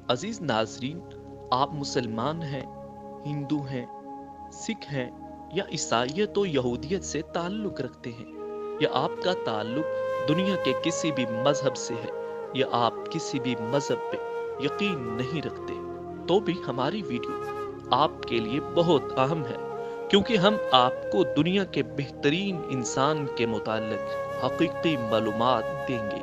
عزیز ناظرین، آپ مسلمان ہیں، ہندو ہیں، سکھ ہیں یا عیسائیت و یہودیت سے تعلق رکھتے ہیں، یا آپ کا تعلق دنیا کے کسی بھی مذہب سے ہے، یا آپ کسی بھی مذہب پہ یقین نہیں رکھتے، تو بھی ہماری ویڈیو آپ کے لیے بہت اہم ہے، کیونکہ ہم آپ کو دنیا کے بہترین انسان کے متعلق حقیقی معلومات دیں گے،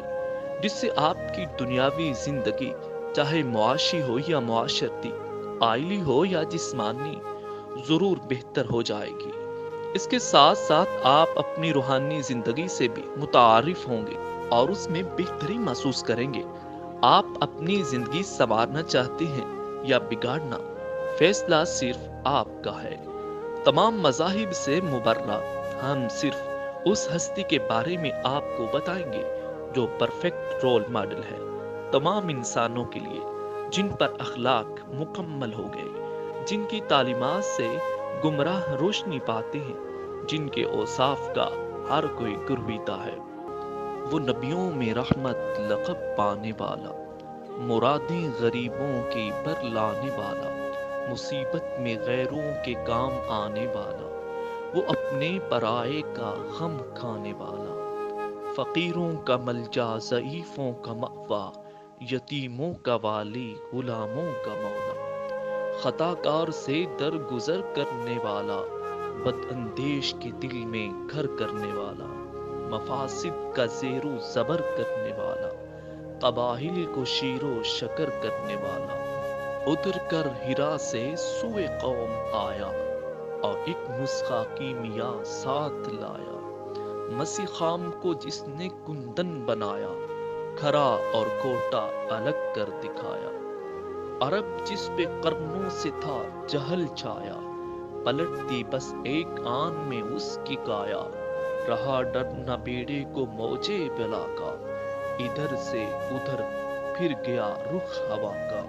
جس سے آپ کی دنیاوی زندگی چاہے معاشی ہو یا معاشرتی، آئلی ہو یا جسمانی، ضرور بہتر ہو جائے گی۔ اس کے ساتھ ساتھ آپ اپنی روحانی زندگی سے بھی متعارف ہوں گے اور اس میں بہتری محسوس کریں گے۔ آپ اپنی زندگی سنوارنا چاہتے ہیں یا بگاڑنا، فیصلہ صرف آپ کا ہے۔ تمام مذاہب سے مبرہ ہم صرف اس ہستی کے بارے میں آپ کو بتائیں گے جو پرفیکٹ رول ماڈل ہے تمام انسانوں کے لیے، جن پر اخلاق مکمل ہو گئے، جن کی تعلیمات سے گمراہ روشنی پاتے ہیں، جن کے اوصاف کا ہر کوئی گرویدہ ہے۔ وہ نبیوں میں رحمت لقب پانے والا، مرادیں غریبوں کی بر لانے والا، مصیبت میں غیروں کے کام آنے والا، وہ اپنے پرائے کا غم کھانے والا، فقیروں کا ملجا، ضعیفوں کا مأوا، یتیموں کا والی، غلاموں کا مولا، خطا کار سے درگزر کرنے والا، بد اندیش کے دل میں گھر کرنے والا، مفاسد کا زیر و زبر کرنے والا، قبائل کو شیر و شکر کرنے والا، اتر کر ہرا سے سوئے قوم آیا اور ایک نسخہ کیمیا ساتھ لایا، مسیح خام کو جس نے کندن بنایا، کھرا اور کوٹا الگ کر دکھایا، عرب جس پہ قرنوں سے تھا جہل چھایا، پلٹتی بس ایک آن میں اس کی کایا، رہا ڈر نہ بیڑے کو موجے بلا کا، ادھر سے ادھر پھر گیا رخ ہوا کا،